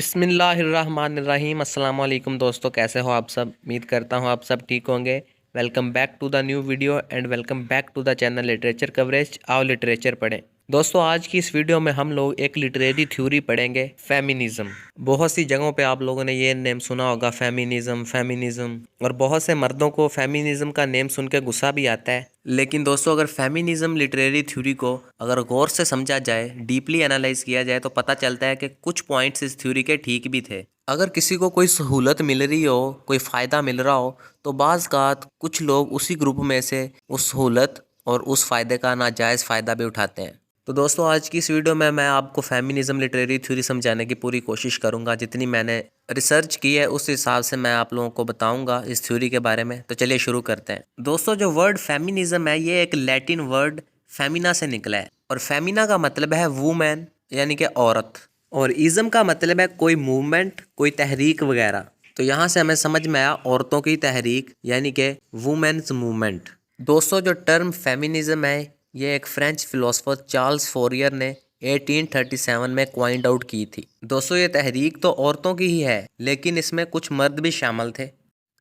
बिस्मिल्लाहिर्रहमानिर्रहीम। अस्सलाम वालेकुम दोस्तों, कैसे हो आप सब। उम्मीद करता हूँ आप सब ठीक होंगे। Welcome back to the new video and welcome back to the channel literature coverage. आओ लिटरेचर पढ़ें। दोस्तों, आज की इस वीडियो में हम लोग एक लिटरेरी थ्योरी पढ़ेंगे, फेमिनिज्म। बहुत सी जगहों पे आप लोगों ने ये नेम सुना होगा, फेमिनिज्म फेमिनिज्म, और बहुत से मर्दों को फेमिनिज्म का नेम सुन के गुस्सा भी आता है। लेकिन दोस्तों, अगर फेमिनिज्म लिटरेरी थ्योरी को अगर गौर से समझा जाए, डीपली एनालाइज किया जाए, तो पता चलता है कि कुछ पॉइंट्स इस थ्योरी के ठीक भी थे। अगर किसी को कोई सहूलत मिल रही हो, कोई फ़ायदा मिल रहा हो, तो बाज़ कुछ लोग उसी ग्रुप में से उस सहूलत और उस फ़ायदे का नाजायज़ फ़ायदा भी उठाते हैं। तो दोस्तों, आज की इस वीडियो में मैं आपको फेमिनिज्म लिटरेरी थ्योरी समझाने की पूरी कोशिश करूंगा। जितनी मैंने रिसर्च की है उस हिसाब से मैं आप लोगों को बताऊंगा इस थ्योरी के बारे में। तो चलिए शुरू करते हैं। दोस्तों, जो वर्ड फेमिनिज्म है ये एक लैटिन वर्ड फेमिना से निकला है, और फेमिना का मतलब है वुमेन यानी कि औरत, और इज़म का मतलब है कोई मूवमेंट, कोई तहरीक वगैरह। तो यहाँ से हमें समझ में आया औरतों की तहरीक यानी कि वुमेन्स मूवमेंट। दोस्तों, जो टर्म फेमिनिज्म है ये एक फ्रेंच फिलोसोफर चार्ल्स फोरियर ने 1837 में क्वाइंड आउट की थी। दोस्तों, ये तहरीक तो औरतों की ही है, लेकिन इसमें कुछ मर्द भी शामिल थे।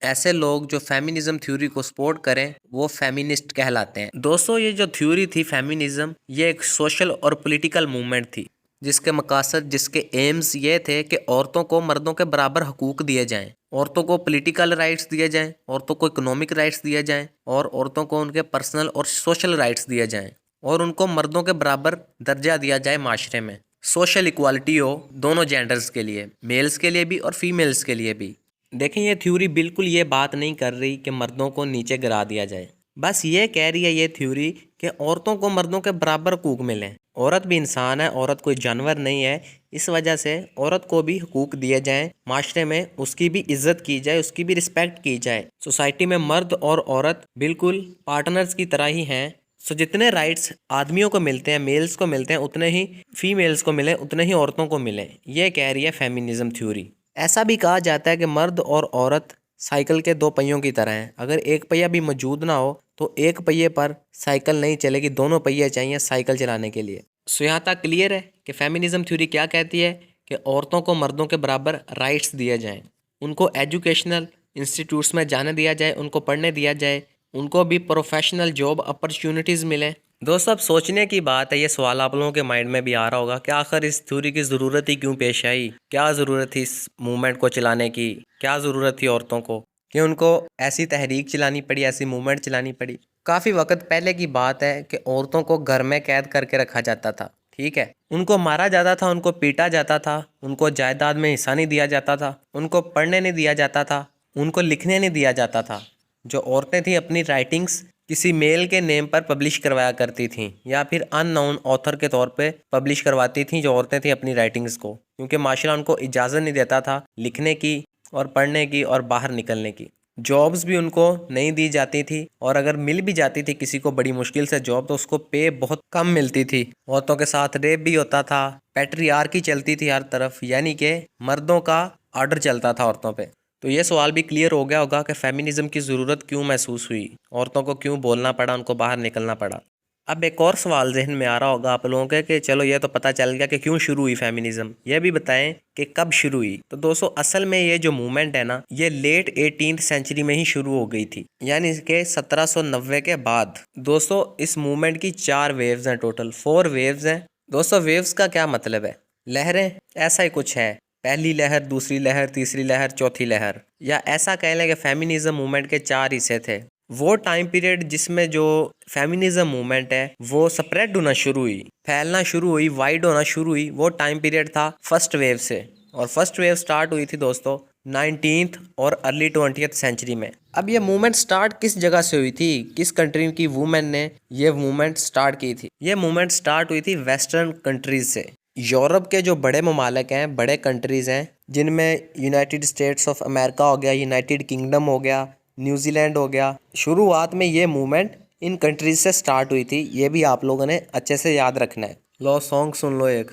ऐसे लोग जो फेमिनिज्म थ्योरी को सपोर्ट करें वो फेमिनिस्ट कहलाते हैं। दोस्तों, ये जो थ्योरी थी फेमिनिज्म, ये एक सोशल और पॉलिटिकल मूवमेंट थी, जिसके मकासद, जिसके एम्स ये थे कि औरतों को मर्दों के बराबर हकूक दिए जाएं, औरतों को पॉलिटिकल राइट्स दिए जाएं, औरतों को इकोनॉमिक राइट्स दिए जाएं, और औरतों को उनके पर्सनल और सोशल राइट्स दिए जाएं, और उनको मर्दों के बराबर दर्जा दिया जाए माशरे में। सोशल इक्वालिटी हो दोनों जेंडर्स के लिए, मेल्स के लिए भी और फीमेल्स के लिए भी। देखें, ये थ्योरी बिल्कुल ये बात नहीं कर रही कि मर्दों को नीचे गिरा दिया जाए। बस ये कह रही है ये थ्योरी कि औरतों को मर्दों के बराबर हकूक मिलें। औरत भी इंसान है, औरत कोई जानवर नहीं है। इस वजह से औरत को भी हकूक दिए जाएं, माशरे में उसकी भी इज्जत की जाए, उसकी भी रिस्पेक्ट की जाए। सोसाइटी में मर्द और औरत बिल्कुल पार्टनर्स की तरह ही हैं। सो जितने राइट्स आदमियों को मिलते हैं, मेल्स को मिलते हैं, उतने ही फीमेल्स को मिले, उतने ही औरतों को मिले। ये कह रही है फेमिनिज्म थ्योरी। ऐसा भी कहा जाता है कि मर्द और औरत साइकिल के दो पहियों की तरह हैं। अगर एक पहिया भी मौजूद ना हो तो एक पहिए पर साइकिल नहीं चलेगी, दोनों पहिए चाहिए साइकिल चलाने के लिए। सो यहाँ तक क्लियर है कि फेमिनिज्म थ्योरी क्या कहती है कि औरतों को मर्दों के बराबर राइट्स दिए जाएं, उनको एजुकेशनल इंस्टीट्यूट्स में जाने दिया जाए, उनको पढ़ने दिया जाए, उनको भी प्रोफेशनल जॉब अपॉर्चुनिटीज़ मिलें। दोस्तों, अब सोचने की बात है, ये सवाल आप लोगों के माइंड में भी आ रहा होगा कि आखिर इस थ्योरी की ज़रूरत ही क्यों पेश आई। क्या ज़रूरत थी इस मूवमेंट को चलाने की, क्या ज़रूरत थी औरतों को कि उनको ऐसी तहरीक चलानी पड़ी, ऐसी मूवमेंट चलानी पड़ी। काफ़ी वक्त पहले की बात है कि औरतों को घर में कैद करके रखा जाता था, ठीक है। उनको मारा जाता था, उनको पीटा जाता था, उनको जायदाद में हिस्सा नहीं दिया जाता था, उनको पढ़ने नहीं दिया जाता था, उनको लिखने नहीं दिया जाता था। जो औरतें थीं अपनी राइटिंग्स किसी मेल के नेम पर पब्लिश करवाया करती थीं, या फिर अननोन ऑथर के तौर पे पब्लिश करवाती थीं जो औरतें थीं अपनी राइटिंग्स को, क्योंकि माशरा उनको इजाज़त नहीं देता था लिखने की और पढ़ने की और बाहर निकलने की। जॉब्स भी उनको नहीं दी जाती थी, और अगर मिल भी जाती थी किसी को बड़ी मुश्किल से जॉब, तो उसको पे बहुत कम मिलती थी। औरतों के साथ रेप भी होता था, पैट्रियार्की चलती थी हर तरफ, यानी कि मर्दों का ऑर्डर चलता था औरतों पे। तो ये सवाल भी क्लियर हो गया होगा कि फेमिनिज्म की ज़रूरत क्यों महसूस हुई, औरतों को क्यों बोलना पड़ा, उनको बाहर निकलना पड़ा। अब एक और सवाल जहन में आ रहा होगा आप लोगों के कि चलो ये तो पता चल गया कि क्यों शुरू हुई फेमिनिज्म, ये भी बताएं कि कब शुरू हुई। तो दोस्तों, असल में ये जो मूवमेंट है ना, ये लेट 18th सेंचुरी में ही शुरू हो गई थी, यानी कि 1790 के बाद। दोस्तों, इस मूवमेंट की 4 वेव्स हैं, टोटल 4 वेव्स हैं। दोस्तों, वेव्स का क्या मतलब है? लहरें, ऐसा ही कुछ है। पहली लहर, दूसरी लहर, तीसरी लहर, चौथी लहर, या ऐसा कह लें कि फेमिनिज्म मूवमेंट के 4 हिस्से थे। वो टाइम पीरियड जिसमें जो फेमिनिज्म मूवमेंट है वो स्प्रेड होना शुरू हुई, फैलना शुरू हुई, वाइड होना शुरू हुई, वो टाइम पीरियड था फर्स्ट वेव से। और फर्स्ट वेव स्टार्ट हुई थी दोस्तों 19th और अर्ली 20th सेंचुरी में। अब ये मूवमेंट स्टार्ट किस जगह से हुई थी, किस कंट्री की वुमेन ने ये मूवमेंट स्टार्ट की थी? ये मूवमेंट स्टार्ट हुई थी वेस्टर्न कंट्रीज से। यूरोप के जो बड़े ममालिक हैं, बड़े कंट्रीज़ हैं, जिनमें यूनाइटेड स्टेट्स ऑफ अमेरिका हो गया, यूनाइटेड किंगडम हो गया, न्यूजीलैंड हो गया। शुरुआत में ये मूवमेंट इन कंट्रीज से स्टार्ट हुई थी, ये भी आप लोगों ने अच्छे से याद रखना है। लो सॉन्ग सुन लो एक,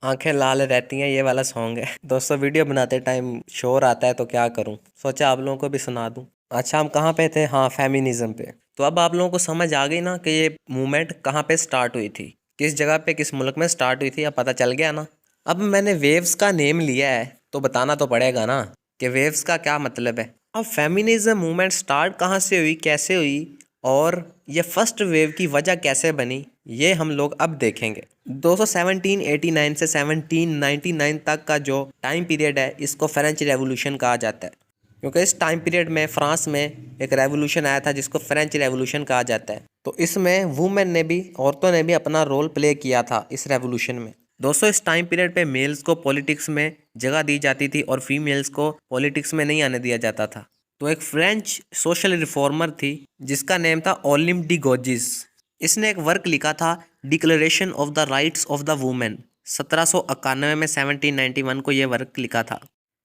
आंखें लाल रहती हैं, ये वाला सॉन्ग है। दोस्तों, वीडियो बनाते टाइम शोर आता है तो क्या करूं, सोचा आप लोगों को भी सुना दूं। अच्छा, हम कहाँ पे थे? हाँ, फेमिनिज्म पे। तो अब आप लोगों को समझ आ गई ना कि ये मूवमेंट कहाँ पे स्टार्ट हुई थी। किस जगह पे किस मुल्क में स्टार्ट हुई थी, अब पता चल गया ना। अब मैंने वेव्स का नेम लिया है तो बताना तो पड़ेगा ना कि वेव्स का क्या मतलब है। अब फेमिनिज्म मूवमेंट स्टार्ट कहाँ से हुई, कैसे हुई और ये फर्स्ट वेव की वजह कैसे बनी, ये हम लोग अब देखेंगे। दोस्तों 1789 से 1799 तक का जो टाइम पीरियड है इसको फ्रेंच रेवोल्यूशन कहा जाता है, क्योंकि इस टाइम पीरियड में फ्रांस में एक रेवोल्यूशन आया था जिसको फ्रेंच रेवोल्यूशन कहा जाता है। तो इसमें वुमेन ने भी, औरतों ने भी अपना रोल प्ले किया था इस रेवोल्यूशन में। दोस्तों इस टाइम पीरियड पे मेल्स को पॉलिटिक्स में जगह दी जाती थी और फीमेल्स को पॉलिटिक्स में नहीं आने दिया जाता था। तो एक फ्रेंच सोशल रिफॉर्मर थी जिसका नेम था ओलिम डी गोजिस। इसने एक वर्क लिखा था declaration of the rights of the women. 1791 में 1791 को ये वर्क लिखा था।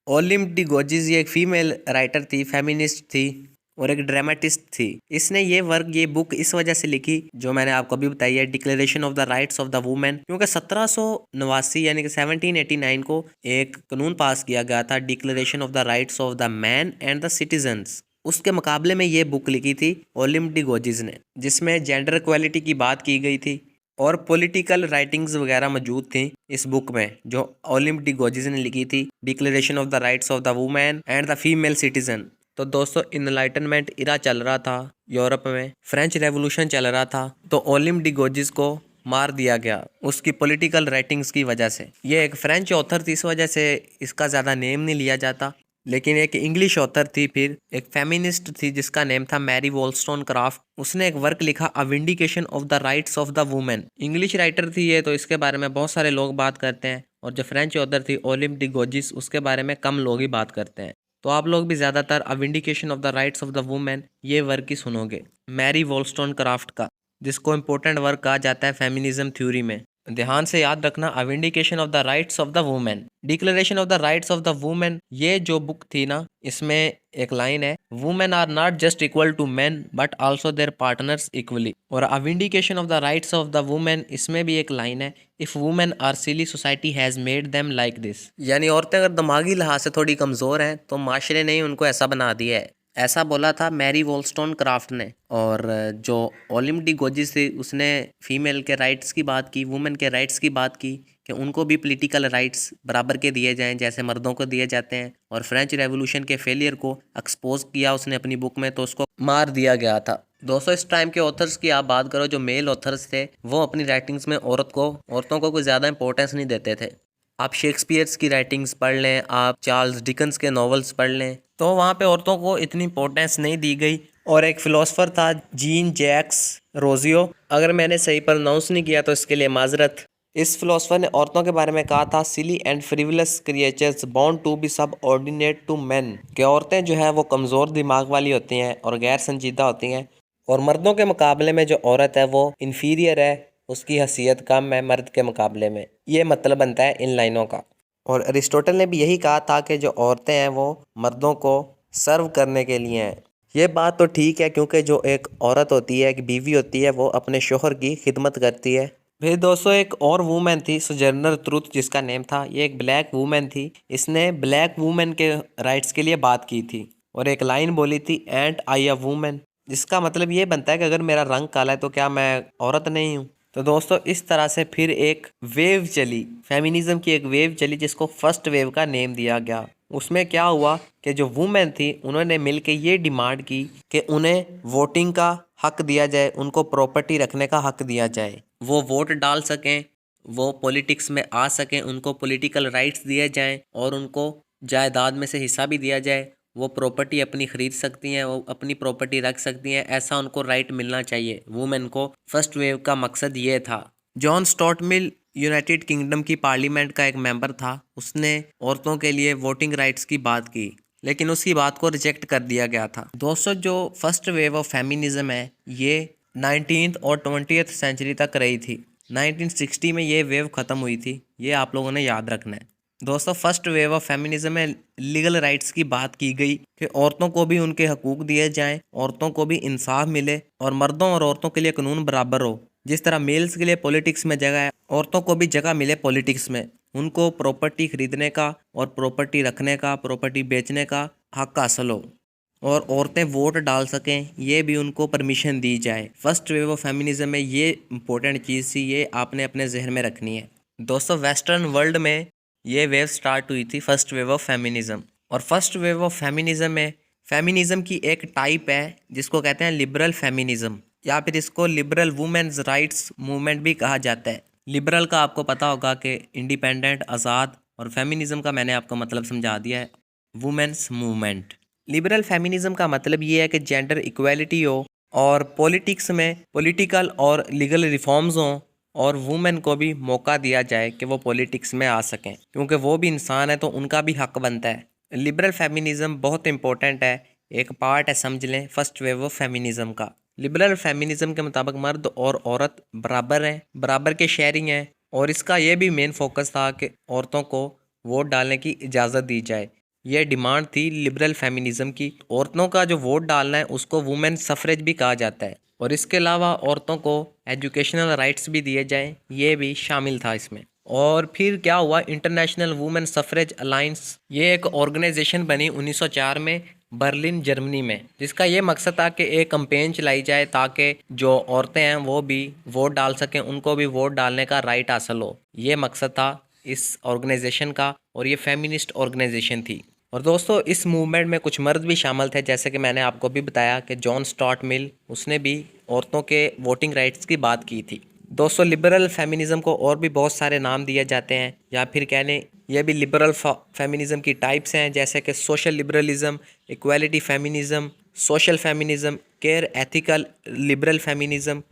ओलिम डी गोजिस ये एक फीमेल राइटर थी, फेमिनिस्ट थी और एक ड्रामेटिस्ट थी। इसने ये बुक इस वजह से लिखी जो मैंने आपको अभी बताई है, declaration of the rights of the women, क्योंकि 1789 यानी कि 1789 को एक कानून पास किया गया था, declaration of the rights of the man and the citizens. उसके मुकाबले में ये बुक लिखी थी ओलिम डी गोजिस ने, जिसमें जेंडर इक्वालिटी की बात की गई थी और पॉलिटिकल राइटिंग्स वगैरह मौजूद थी इस बुक में जो ओलिम डी गोजिस ने लिखी थी, declaration of the rights of the women and the female citizen. तो दोस्तों इनलाइटनमेंट इरा चल रहा था यूरोप में, फ्रेंच रेवोल्यूशन चल रहा था, तो ओलिम डी गोजिस को मार दिया गया उसकी पॉलिटिकल राइटिंग्स की वजह से। ये एक फ्रेंच ऑथर थी, इस वजह से इसका ज़्यादा नेम नहीं लिया जाता। लेकिन एक इंग्लिश ऑथर थी, फिर एक फेमिनिस्ट थी जिसका नेम था मैरी वॉलस्टोनक्राफ्ट। उसने एक वर्क लिखा a vindication of the rights of the women. English writer थी ये, तो इसके बारे में बहुत सारे लोग बात करते हैं, और जो फ्रेंच ऑथर थी ओलिम डी गोजिस उसके बारे में कम लोग ही बात करते हैं। तो आप लोग भी ज़्यादातर a vindication of the rights of the women ये वर्क ही सुनोगे मैरी वॉलस्टोनक्राफ्ट का, जिसको इम्पोर्टेंट वर्क कहा जाता है फेमिनिज्म थ्योरी में। ध्यान से याद रखना, a vindication of the rights of the women, declaration of the rights of the women. ये जो बुक थी ना, इसमें एक लाइन है, women are not just equal to men but also their partners equally. और a vindication of the rights of the women, इसमें भी एक लाइन है, if women are silly society has made them like this. यानी औरतें अगर दिमागी लिहाज से थोड़ी कमजोर हैं तो माशरे ने उनको ऐसा बना दिया है। ऐसा बोला था मैरी वॉलस्टोनक्राफ्ट ने। और जो ओलिम डी गोजिस थी उसने फीमेल के राइट्स की बात की, वुमेन के राइट्स की बात की कि उनको भी पॉलिटिकल राइट्स बराबर के दिए जाएं जैसे मर्दों को दिए जाते हैं। और फ्रेंच रेवोल्यूशन के फेलियर को एक्सपोज किया उसने अपनी बुक में, तो उसको मार दिया गया था। दोस्तों इस टाइम के ऑथर्स की आप बात करो, जो मेल ऑथर्स थे वो अपनी राइटिंग्स में औरतों को कोई ज़्यादा इंपॉर्टेंस नहीं देते थे। आप शेक्सपियर्स की राइटिंग्स पढ़ लें, आप चार्ल्स डिकन्स के नॉवेल्स पढ़ लें, तो वहाँ पे औरतों को इतनी इंपॉर्टेंस नहीं दी गई। और एक फ़िलोसफ़र था जीन जैक्स रोजियो, अगर मैंने सही प्रोनाउंस नहीं किया तो इसके लिए माजरत। इस फिलोसफर ने औरतों के बारे में कहा था, silly and frivolous creatures born to be subordinate to man, कि औरतें जो है वो कमज़ोर दिमाग वाली होती हैं और गैर संजीदा होती हैं, और मर्दों के मुकाबले में जो औरत है वो इन्फीरियर है, उसकी हैसियत कम है मर्द के मुकाबले में। ये मतलब बनता है इन लाइनों का। और अरिस्टोटल ने भी यही कहा था कि जो औरतें हैं वो मर्दों को सर्व करने के लिए हैं। ये बात तो ठीक है, क्योंकि जो एक औरत होती है, एक बीवी होती है, वो अपने शोहर की खिदमत करती है। फिर दोस्तों एक और वूमेन थी सोजर्नर ट्रूथ जिसका नेम था, ये एक ब्लैक वूमेन थी। इसने ब्लैक वूमेन के राइट्स के लिए बात की थी और एक लाइन बोली थी, एंड आई अ वूमेन, जिसका मतलब ये बनता है कि अगर मेरा रंग काला है तो क्या मैं औरत नहीं हूँ। तो दोस्तों इस तरह से फिर एक वेव चली, फेमिनिज्म की एक वेव चली जिसको फर्स्ट वेव का नेम दिया गया। उसमें क्या हुआ कि जो वुमेन थी उन्होंने मिलके ये डिमांड की कि उन्हें वोटिंग का हक दिया जाए, उनको प्रॉपर्टी रखने का हक दिया जाए, वो वोट डाल सकें, वो पॉलिटिक्स में आ सकें, उनको पॉलिटिकल राइट्स दिए जाएं और उनको जायदाद में से हिस्सा भी दिया जाए। वो प्रॉपर्टी अपनी ख़रीद सकती हैं, वो अपनी प्रॉपर्टी रख सकती हैं, ऐसा उनको राइट मिलना चाहिए वुमेन को। फर्स्ट वेव का मकसद ये था। John Stuart Mill United kingdom की पार्लियामेंट का एक मेंबर था, उसने औरतों के लिए वोटिंग राइट्स की बात की, लेकिन उसकी बात को रिजेक्ट कर दिया गया था। दोस्तों जो फर्स्ट वेव ऑफ फेमिनिज्म है ये 19th और 20th सेंचुरी तक रही थी। 1960 में ये वेव ख़त्म हुई थी, ये आप लोगों ने याद रखना है। दोस्तों फर्स्ट वेव ऑफ फेमिनिज्म में लीगल राइट्स की बात की गई कि औरतों को भी उनके हकूक दिए जाएं, औरतों को भी इंसाफ मिले और मर्दों और औरतों के लिए कानून बराबर हो। जिस तरह मेल्स के लिए पॉलिटिक्स में जगह है, औरतों को भी जगह मिले पॉलिटिक्स में, उनको प्रॉपर्टी खरीदने का और प्रॉपर्टी रखने का, प्रॉपर्टी बेचने का हक हासिल हो। और औरतें वोट डाल सकें, ये भी उनको परमिशन दी जाए। फर्स्ट वेव ऑफ फेमिनिज्म में ये इंपॉर्टेंट चीज़ थी, ये आपने अपने जहन में रखनी है। दोस्तों वेस्टर्न वर्ल्ड में ये वेव स्टार्ट हुई थी, फर्स्ट वेव ऑफ फेमिनिज्म। और फर्स्ट वेव ऑफ फेमिनिज्म में फेमिनिज्म की एक टाइप है जिसको कहते हैं लिबरल फेमिनिज्म, या फिर इसको लिबरल वुमेन्स राइट्स मूवमेंट भी कहा जाता है। लिबरल का आपको पता होगा कि इंडिपेंडेंट, आज़ाद, और फेमिनिज्म का मैंने आपको मतलब समझा दिया है, वुमेन्स मूवमेंट। लिबरल फेमिनिज्म का मतलब ये है कि जेंडर इक्वालिटी हो और पॉलिटिक्स में पॉलिटिकल और लीगल रिफॉर्म्स हों और वुमेन को भी मौका दिया जाए कि वो पॉलिटिक्स में आ सकें, क्योंकि वो भी इंसान है तो उनका भी हक बनता है। लिबरल फेमिनिज्म बहुत इंपॉर्टेंट है, एक पार्ट है, समझ लें, फर्स्ट वेव ऑफ फेमिनिज्म का। लिबरल फेमिनिज्म के मुताबिक मर्द और औरत बराबर हैं, बराबर के शेयरिंग हैं, और इसका ये भी मेन फोकस था कि औरतों को वोट डालने की इजाज़त दी जाए। ये डिमांड थी लिबरल फेमिनिज्म की। औरतों का जो वोट डालना है उसको वुमेन सफरेज भी कहा जाता है, और इसके अलावा औरतों को एजुकेशनल राइट्स भी दिए जाएं, ये भी शामिल था इसमें। और फिर क्या हुआ, इंटरनेशनल वुमेन सफरेज अलायंस, ये एक ऑर्गेनाइजेशन बनी 1904 में बर्लिन जर्मनी में, जिसका ये मकसद था कि एक कैंपेन चलाई जाए ताकि जो औरतें हैं वो भी वोट डाल सकें, उनको भी वोट डालने का राइट हासिल हो। ये मकसद था इस ऑर्गेनाइजेशन का, और ये फेमिनिस्ट ऑर्गेनाइजेशन थी। और दोस्तों इस मूवमेंट में कुछ मर्द भी शामिल थे, जैसे कि मैंने आपको भी बताया कि जॉन स्टुअर्ट मिल, उसने भी औरतों के वोटिंग राइट्स की बात की थी। दोस्तों लिबरल फेमिनिज्म को और भी बहुत सारे नाम दिए जाते हैं, या फिर कहने ये भी लिबरल फेमिनिज्म की टाइप्स हैं, जैसे कि social liberalism, equality feminism, social feminism, care ethical liberal feminism,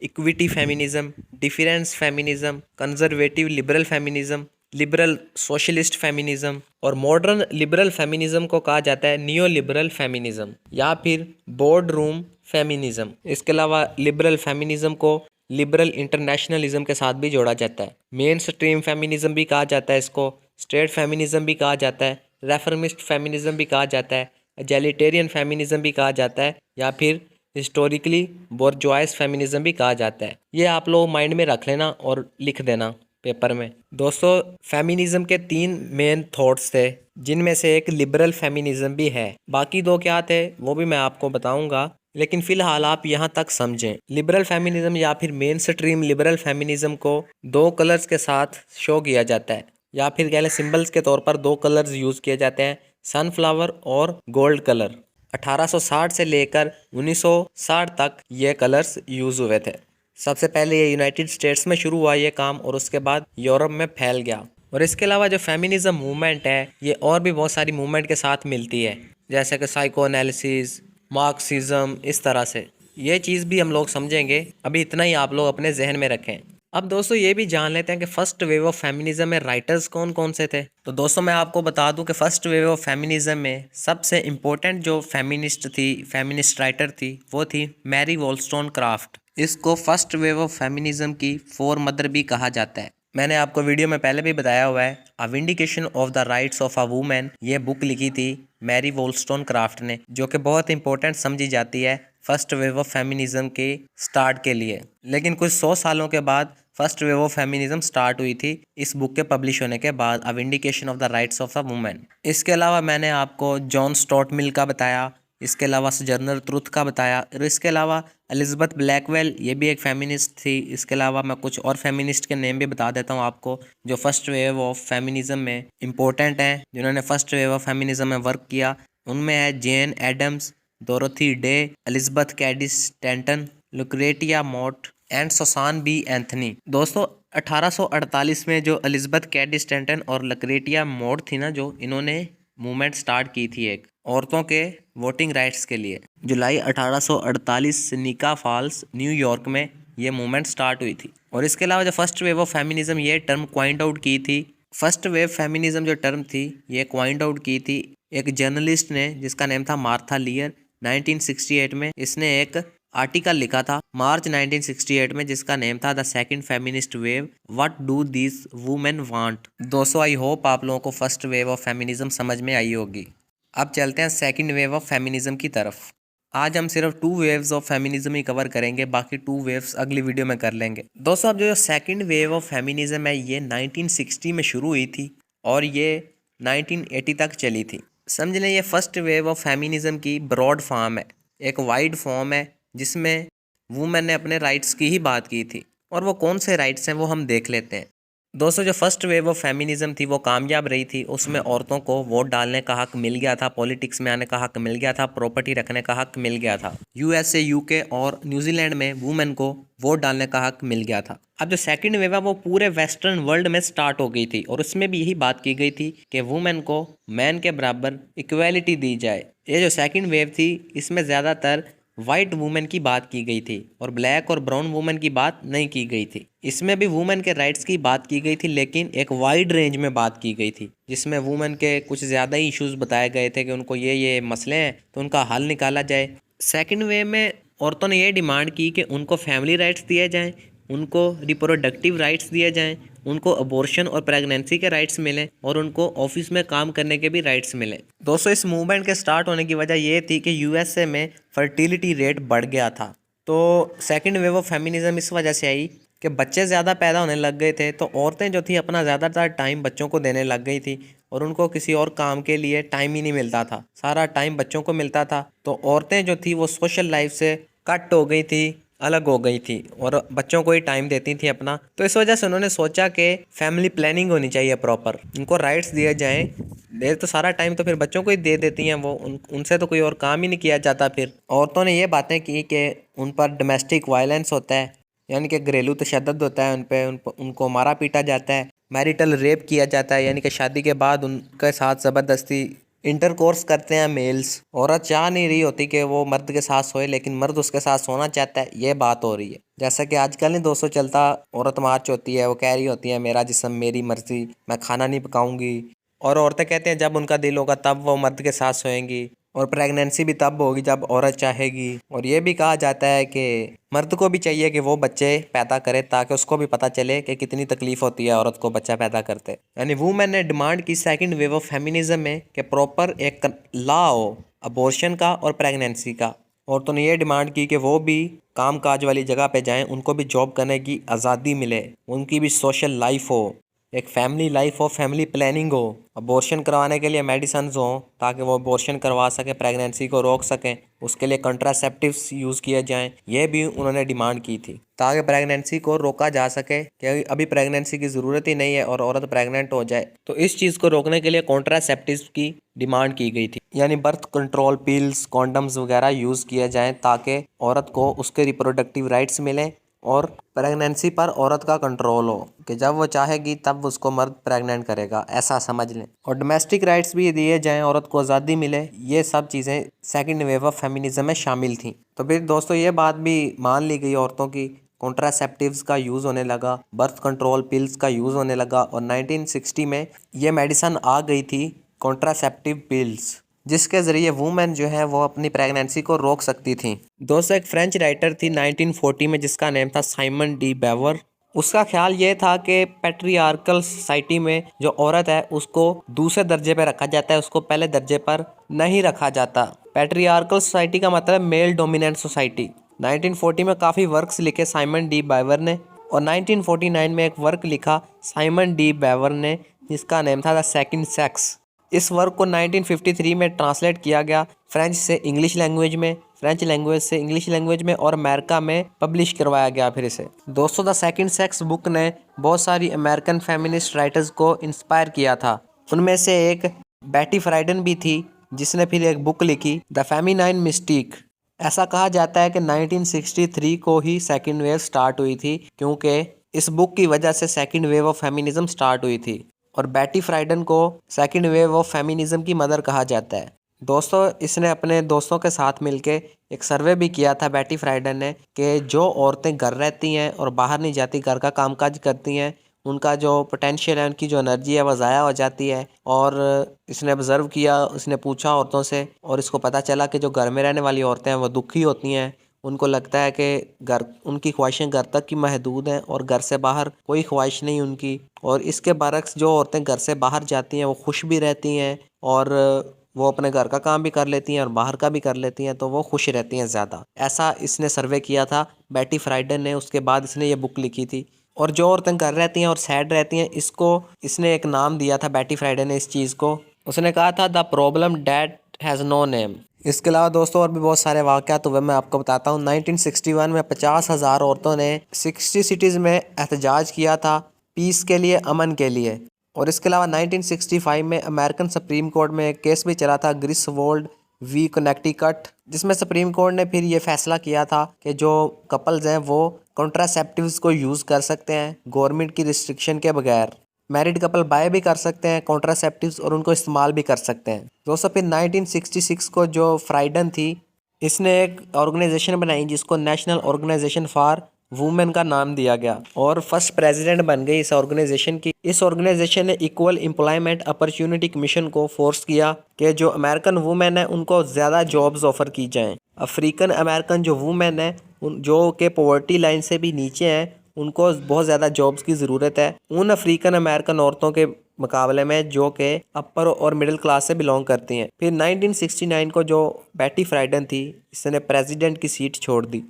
equity feminism, difference feminism, conservative liberal feminism, liberal socialist feminism, और मॉडर्न लिबरल फेमिनिज्म को कहा जाता है नियो लिबरल फेमिनिज्म या फिर बोर्ड रूम फेमिनिज्म। इसके अलावा लिबरल फेमिनिज्म को लिबरल इंटरनेशनलिज्म के साथ भी जोड़ा जाता है। मेन स्ट्रीम फेमिनिज्म भी कहा जाता है इसको, स्ट्रेट फेमिनिज्म भी कहा जाता है, रेफर्मिस्ट फेमिनिज्म भी कहा जाता है, एगैलिटेरियन फेमिनिज्म भी कहा जाता है, या फिर हिस्टोरिकली बोर्जोइस फेमिनिज्म भी कहा जाता है। ये आप लोग माइंड में रख लेना और लिख देना पेपर में। दोस्तों फेमिनिज्म के 3 मेन थॉट्स थे, जिनमें से एक लिबरल फेमिनिज्म भी है। बाकी 2 क्या थे वो भी मैं आपको बताऊंगा, लेकिन फिलहाल आप यहाँ तक समझें। लिबरल फेमिनिज्म या फिर मेन स्ट्रीम लिबरल फेमिनिज्म को 2 कलर्स के साथ शो किया जाता है, या फिर कह लें सिंबल्स के तौर पर 2 कलर्स यूज़ किए जाते हैं, सनफ्लावर और गोल्ड कलर। 1860 से लेकर 1960 तक ये कलर्स यूज़ हुए थे। सबसे पहले ये यूनाइटेड स्टेट्स में शुरू हुआ ये काम, और उसके बाद यूरोप में फैल गया। और इसके अलावा जो फेमिनिज्म मूवमेंट है ये और भी बहुत सारी मूवमेंट के साथ मिलती है, जैसे कि साइको एनालिसिस, मार्क्सिज्म, इस तरह से। ये चीज़ भी हम लोग समझेंगे, अभी इतना ही आप लोग अपने जहन में रखें। अब दोस्तों ये भी जान लेते हैं कि फर्स्ट वेव ऑफ फेमिनिज्म में राइटर्स कौन कौन से थे। तो दोस्तों मैं आपको बता दूं कि फर्स्ट वेव ऑफ फेमिनिज्म में सबसे इम्पोर्टेंट जो फेमिनिस्ट थी, फेमिनिस्ट राइटर थी, वो थी मैरी वॉलस्टोनक्राफ्ट। इसको फर्स्ट वेव ऑफ फेमिनिज्म की फोर मदर भी कहा जाता है। मैंने आपको वीडियो में पहले भी बताया हुआ है, a vindication of the rights of a women, ये बुक लिखी थी मैरी वॉलस्टोनक्राफ्ट ने, जो कि बहुत इंपॉर्टेंट समझी जाती है फर्स्ट वेव ऑफ फेमिनिज्म के स्टार्ट के लिए। लेकिन कुछ 100 सालों के बाद first wave of feminism start हुई थी इस बुक के पब्लिश होने के बाद, a vindication of the rights of a women. इसके अलावा मैंने आपको जॉन स्टुअर्ट मिल का बताया, इसके अलावा सोजर्नर ट्रुथ का बताया, और इसके अलावा एलिज़ाबेथ ब्लैकवेल, ये भी एक फेमिनिस्ट थी। इसके अलावा मैं कुछ और फेमिनिस्ट के नेम भी बता देता हूँ आपको, जो फर्स्ट वेव ऑफ फेमिनिज्म में इंपॉर्टेंट हैं, जिन्होंने फर्स्ट वेव ऑफ फेमिनिज्म में वर्क किया। उनमें है Jane Addams, Dorothy Day, Elizabeth Cady Stanton, Lucretia Mott and Susan B Anthony. दोस्तों 1848 में जो एलिज़ाबेथ कैडिस स्टैंटन और लुक्रेटिया मॉट थी ना, जो इन्होंने मूवमेंट स्टार्ट की थी एक औरतों के वोटिंग राइट्स के लिए। जुलाई 1848 से निका फॉल्स न्यूयॉर्क में ये मूवमेंट स्टार्ट हुई थी। और इसके अलावा जो फर्स्ट वेव ऑफ फेमिनिज्म, ये टर्म क्वाइंट आउट की थी। फर्स्ट वेव फेमिनिज्म जो टर्म थी ये क्वाइंट आउट की थी एक जर्नलिस्ट ने, जिसका नेम था मार्था लियर। 1968 में इसने एक आर्टिकल लिखा था मार्च 1968 में, जिसका नेम था the second feminist wave, what do this women want. दोस्तों आई होप आप लोगों को फर्स्ट वेव ऑफ फेमिनिज्म समझ में आई होगी। अब चलते हैं सेकंड वेव ऑफ फेमिनिज्म की तरफ। आज हम सिर्फ 2 waves of feminism he cover करेंगे, बाकी 2 वेव्स अगली वीडियो में कर लेंगे। दोस्तों अब जो सेकंड वेव ऑफ फेमिनिज्म है ये 1960 में शुरू हुई थी और ये 1980 तक चली थी। समझ लें ये फर्स्ट वेव ऑफ फेमिनिज्म की ब्रॉड फॉर्म है, एक वाइड फॉर्म है जिसमें वुमेन ने अपने राइट्स की ही बात की थी। और वो कौन से राइट्स हैं वो हम देख लेते हैं। दोस्तों, जो फर्स्ट वेव ऑफ फेमिनिज्म थी वो कामयाब रही थी। उसमें औरतों को वोट डालने का हक मिल गया था, पॉलिटिक्स में आने का हक मिल गया था, प्रॉपर्टी रखने का हक मिल गया था। यूएसए, यूके और न्यूजीलैंड में वुमेन को वोट डालने का हक मिल गया था। अब जो सेकंड वेव है वो पूरे वेस्टर्न वर्ल्ड में स्टार्ट हो गई थी और उसमें भी यही बात की गई थी कि वुमेन को मैन के बराबर इक्वेलिटी दी जाए। ये जो सेकंड वेव थी इसमें ज़्यादातर वाइट वुमेन की बात की गई थी और ब्लैक और ब्राउन वुमेन की बात नहीं की गई थी। इसमें भी वुमेन के राइट्स की बात की गई थी लेकिन एक वाइड रेंज में बात की गई थी, जिसमें वुमेन के कुछ ज़्यादा ही इश्यूज बताए गए थे कि उनको ये मसले हैं तो उनका हल निकाला जाए। सेकंड वेव में औरतों ने ये डिमांड की कि उनको फैमिली राइट्स दिए जाएँ, उनको रिप्रोडक्टिव राइट्स दिए जाएँ, उनको अबॉर्शन और प्रेगनेंसी के राइट्स मिलें और उनको ऑफिस में काम करने के भी राइट्स मिलें। दोस्तों, इस मूवमेंट के स्टार्ट होने की वजह ये थी कि यूएसए में फर्टिलिटी रेट बढ़ गया था। तो सेकंड वेव ऑफ फेमिनिज्म इस वजह से आई कि बच्चे ज़्यादा पैदा होने लग गए थे, तो औरतें जो थी अपना ज़्यादातर टाइम बच्चों को देने लग गई थी और उनको किसी और काम के लिए टाइम ही नहीं मिलता था, सारा टाइम बच्चों को मिलता था। तो औरतें जो थी वो सोशल लाइफ से कट हो गई थी, अलग हो गई थी और बच्चों को ही टाइम देती थी अपना। तो इस वजह से उन्होंने सोचा कि फैमिली प्लानिंग होनी चाहिए प्रॉपर, उनको राइट्स दिए जाएं। दे तो सारा टाइम तो फिर बच्चों को ही दे देती हैं वो, उनसे तो कोई और काम ही नहीं किया जाता। फिर औरतों ने ये बातें की कि उन पर डोमेस्टिक वायलेंस होता है, यानी कि घरेलू तशद्दुद होता है, उनको मारा पीटा जाता है, मैरिटल रेप किया जाता है, यानी कि शादी के बाद उनके साथ ज़बरदस्ती इंटरकोर्स करते हैं मेल्स। औरत चाह नहीं रही होती कि वो मर्द के साथ सोए लेकिन मर्द उसके साथ सोना चाहता है, ये बात हो रही है। जैसा कि आजकल नहीं दोस्तों चलता, औरत मार्च होती है, वो कह रही होती है मेरा जिस्म मेरी मर्जी, मैं खाना नहीं पकाऊंगी। और औरतें कहते हैं जब उनका दिल होगा तब वो मर्द के साथ सोएंगी और प्रेगनेंसी भी तब होगी जब औरत चाहेगी। और ये भी कहा जाता है कि मर्द को भी चाहिए कि वो बच्चे पैदा करे ताकि उसको भी पता चले कि कितनी तकलीफ होती है औरत को बच्चा पैदा करते। यानी वुमेन ने डिमांड की सेकंड वेव ऑफ फेमिनिज्म में कि प्रॉपर एक लॉ हो अबॉर्शन का और प्रेगनेंसी का। औरतों ने ये डिमांड की कि वो भी काम काज वाली जगह पे जाएं, उनको भी जॉब करने की आज़ादी मिले, उनकी भी सोशल लाइफ हो, एक फैमिली लाइफ हो, फैमिली प्लानिंग हो, अबॉर्शन करवाने के लिए मेडिसिन हो ताकि वो अबॉर्शन करवा सकें, प्रेगनेंसी को रोक सकें, उसके लिए कंट्रासेप्टिव्स यूज़ किए जाएं। ये भी उन्होंने डिमांड की थी ताकि प्रेगनेंसी को रोका जा सके कि अभी प्रेगनेंसी की ज़रूरत ही नहीं है और औरत प्रेग्नेंट हो जाए। तो इस चीज़ को रोकने के लिए कंट्रासेप्टिव्स की डिमांड की गई थी, यानी बर्थ कंट्रोल पिल्स, कॉन्डम्स वगैरह यूज़ किए जाएँ ताकि औरत को उसके रिप्रोडक्टिव राइट्स मिलें और प्रेगनेंसी पर औरत का कंट्रोल हो कि जब वो चाहेगी तब उसको मर्द प्रेग्नेंट करेगा, ऐसा समझ लें। और डोमेस्टिक राइट्स भी दिए जाएं, औरत को आज़ादी मिले, ये सब चीज़ें सेकंड वेव ऑफ फेमिनिज्म में शामिल थी। तो फिर दोस्तों ये बात भी मान ली गई औरतों की, कॉन्ट्रासेप्टिव्स का यूज़ होने लगा, बर्थ कंट्रोल पिल्स का यूज़ होने लगा और 1960 में ये मेडिसिन आ गई थी कॉन्ट्रासेप्टिव पिल्स, जिसके ज़रिए वुमेन जो है वो अपनी प्रेगनेंसी को रोक सकती थी। दोस्तों, एक फ्रेंच राइटर थी 1940 में जिसका नेम था साइमन डी बेवर। उसका ख्याल ये था कि पैट्रियार्कल सोसाइटी में जो औरत है उसको दूसरे दर्जे पर रखा जाता है, उसको पहले दर्जे पर नहीं रखा जाता। पैट्रियार्कल सोसाइटी का मतलब मेल डोमिनेंट सोसाइटी। 1940 में काफ़ी वर्क्स लिखे साइमन डी बेवर ने और 1949 में एक वर्क लिखा साइमन डी बेवर ने जिसका नेम था द सेकंड सेक्स। इस वर्क को 1953 में ट्रांसलेट किया गया फ्रेंच से इंग्लिश लैंग्वेज में, फ्रेंच लैंग्वेज से इंग्लिश लैंग्वेज में और अमेरिका में पब्लिश करवाया गया फिर इसे। दोस्तों, द सेकंड सेक्स बुक ने बहुत सारी अमेरिकन फेमिनिस्ट राइटर्स को इंस्पायर किया था। उनमें से एक बेटी फ्राइडन भी थी जिसने फिर एक बुक लिखी द फेमिनाइन मिस्टीक। ऐसा कहा जाता है कि 1963 को ही सेकंड वेव स्टार्ट हुई थी क्योंकि इस बुक की वजह से second wave of feminism start हुई थी और बेटी फ्राइडन को सेकंड वेव ऑफ फेमिनिज्म की मदर कहा जाता है। दोस्तों, इसने अपने दोस्तों के साथ मिलके एक सर्वे भी किया था बेटी फ्राइडन ने कि जो औरतें घर रहती हैं और बाहर नहीं जाती, घर का कामकाज करती हैं, उनका जो पोटेंशियल है, उनकी जो एनर्जी है वह ज़ाया हो जाती है। और इसने ऑब्ज़र्व किया, इसने पूछा औरतों से और इसको पता चला कि जो घर में रहने वाली औरतें हैं वो दुखी होती हैं, उनको लगता है कि घर उनकी ख्वाहिशें घर तक की महदूद हैं और घर से बाहर कोई ख्वाहिश नहीं उनकी। और इसके बरक्स जो औरतें घर से बाहर जाती हैं वो खुश भी रहती हैं और वो अपने घर का काम भी कर लेती हैं और बाहर का भी कर लेती हैं, तो वो खुश रहती हैं ज़्यादा। ऐसा इसने सर्वे किया था बेटी फ्राइडन ने। उसके बाद इसने ये बुक लिखी थी। और जो औरतें घर रहती हैं और सैड रहती हैं, इसको इसने एक नाम दिया था बेटी फ्राइडन ने इस चीज़ को, उसने कहा था the problem that has no name. इसके अलावा दोस्तों और भी बहुत सारे वाक़यात हुए, मैं आपको बताता हूँ। 1961 में 50,000 औरतों ने 60 सिटीज़ में एहतजाज किया था पीस के लिए, अमन के लिए। और इसके अलावा 1965 में अमेरिकन सुप्रीम कोर्ट में एक केस भी चला था, ग्रिसवोल्ड वी कनेक्टिकट, जिसमें सुप्रीम कोर्ट ने फिर ये फैसला किया था कि जो कपल्स हैं वो कॉन्ट्रासेप्टिव्स को यूज़ कर सकते हैं गवर्नमेंट की रिस्ट्रिक्शन के बगैर। मैरिड कपल बाय भी कर सकते हैं कॉन्ट्रासेप्टिव्स और उनको इस्तेमाल भी कर सकते हैं। दोस्तों फिर 1966 को जो फ्राइडन थी, इसने एक ऑर्गेनाइजेशन बनाई जिसको नेशनल ऑर्गेनाइजेशन फॉर वुमेन का नाम दिया गया और फर्स्ट प्रेसिडेंट बन गई इस ऑर्गेनाइजेशन की। इस ऑर्गेनाइजेशन ने इक्वल एम्प्लॉयमेंट अपॉर्चुनिटी कमीशन को फोर्स किया कि जो अमेरिकन वुमेन है उनको ज़्यादा जॉब्स ऑफर की जाएं। अफ्रीकन अमेरिकन जो वुमेन है जो कि पॉवर्टी लाइन से भी नीचे हैं, उनको बहुत ज़्यादा जॉब्स की ज़रूरत है उन अफ्रीकन अमेरिकन औरतों के मुकाबले में जो कि अपर और मिडिल क्लास से बिलोंग करती हैं। फिर 1969 को जो बैटी फ्राइडन थी, इसने प्रेसिडेंट की सीट छोड़ दी।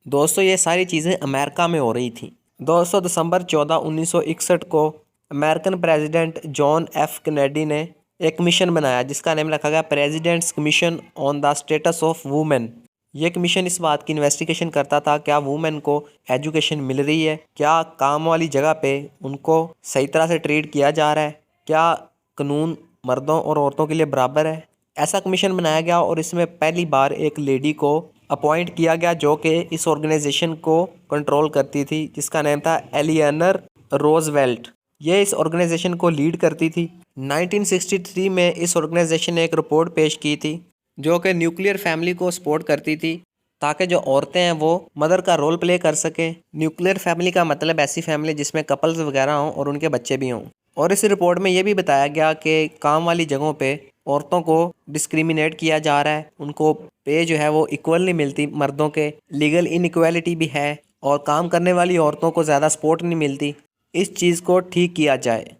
दोस्तों ये सारी चीज़ें अमेरिका में हो रही थी। दोस्तों दिसंबर 14, 1961 को American president John F Kennedy ने एक कमीशन बनाया जिसका नाम रखा गया president's commission on the status of women. ये कमीशन इस बात की इन्वेस्टिगेशन करता था क्या वुमेन को एजुकेशन मिल रही है, क्या काम वाली जगह पे उनको सही तरह से ट्रीट किया जा रहा है, क्या कानून मर्दों और औरतों के लिए बराबर है। ऐसा कमीशन बनाया गया और इसमें पहली बार एक लेडी को अपॉइंट किया गया जो कि इस ऑर्गेनाइजेशन को कंट्रोल करती थी, जिसका नाम था एलियनर रोजवेल्ट। ये इस ऑर्गेनाइजेशन को लीड करती थी। 1963 में इस ऑर्गेनाइजेशन ने एक रिपोर्ट पेश की थी जो कि न्यूक्लियर फैमिली को सपोर्ट करती थी ताकि जो औरतें हैं वो मदर का रोल प्ले कर सकें। न्यूक्लियर फैमिली का मतलब ऐसी फैमिली जिसमें कपल्स वगैरह हों और उनके बच्चे भी हों। और इस रिपोर्ट में ये भी बताया गया कि काम वाली जगहों पे औरतों को डिस्क्रिमिनेट किया जा रहा है, उनको पे जो है वो इक्वल नहीं मिलती मर्दों के, लीगल इनइक्वालिटी भी है और काम करने वाली औरतों को ज़्यादा सपोर्ट नहीं मिलती। इस चीज़ को ठीक किया जाए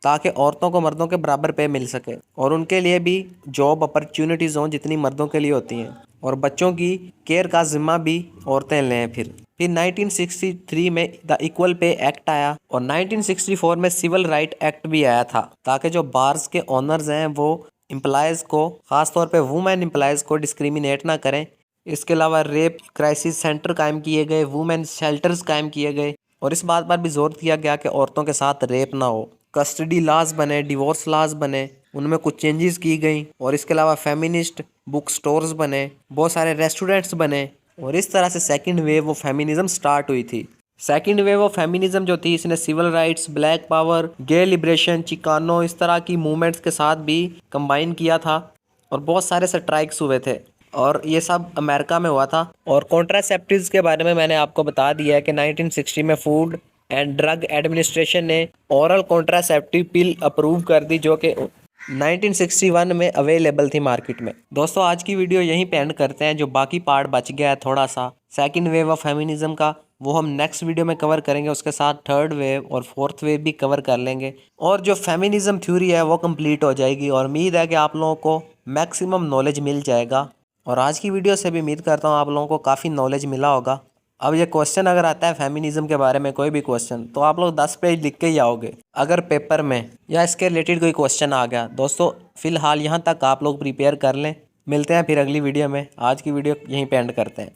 ताकि औरतों को मर्दों के बराबर पे मिल सके और उनके लिए भी जॉब अपॉर्चुनिटीज़ हों जितनी मर्दों के लिए होती हैं और बच्चों की केयर का जिम्मा भी औरतें लें। फिर 1963 में द इक्वल पे एक्ट आया और 1964 में सिविल राइट एक्ट भी आया था ताकि जो बार्स के ऑनर्स हैं वो एम्प्लॉयज़ को, ख़ासतौर पे वुमेन एम्प्लॉयज़ को डिस्क्रिमिनेट ना करें। इसके अलावा रेप क्राइसिस सेंटर कायम किए गए, वुमेन शेल्टर्स कायम किए गए और इस बात पर भी जोर दिया गया कि औरतों के साथ रेप ना हो। कस्टडी लॉज बने, डिवोर्स लॉज बने, उनमें कुछ चेंजेस की गई और इसके अलावा फेमिनिस्ट बुक स्टोर्स बने, बहुत सारे रेस्टोरेंट्स बने और इस तरह से second wave of feminism start हुई थी। सेकंड वेव ऑफ फेमिनिज्म जो थी इसने सिविल राइट्स, ब्लैक पावर, गे लिबरेशन, चिकानो, इस तरह की मूवमेंट्स के साथ भी कंबाइन किया था और बहुत सारे स्ट्राइक्स हुए थे और ये सब अमेरिका में हुआ था। और कॉन्ट्रासेप्टिव्स के बारे में मैंने आपको बता दिया है कि 1960 में फूड एंड ड्रग एडमिनिस्ट्रेशन ने ओरल कॉन्ट्रासेप्टिव पिल अप्रूव कर दी जो कि 1961 में अवेलेबल थी मार्केट में। दोस्तों आज की वीडियो यहीं पे एंड करते हैं। जो बाकी पार्ट बच गया है थोड़ा सा सेकंड वेव ऑफ फेमिनिज्म का, वो हम नेक्स्ट वीडियो में कवर करेंगे। उसके साथ थर्ड वेव और फोर्थ वेव भी कवर कर लेंगे और जो फेमिनिज्म थ्योरी है वो कंप्लीट हो जाएगी और उम्मीद है कि आप लोगों को मैक्सिमम नॉलेज मिल जाएगा। और आज की वीडियो से भी उम्मीद करता हूँ आप लोगों को काफ़ी नॉलेज मिला होगा। अब ये क्वेश्चन अगर आता है फेमिनिज्म के बारे में कोई भी क्वेश्चन, तो आप लोग 10 पेज लिख के ही आओगे अगर पेपर में या इसके रिलेटेड कोई क्वेश्चन आ गया। दोस्तों फिलहाल यहाँ तक आप लोग प्रिपेयर कर लें। मिलते हैं फिर अगली वीडियो में। आज की वीडियो यहीं पे एंड करते हैं।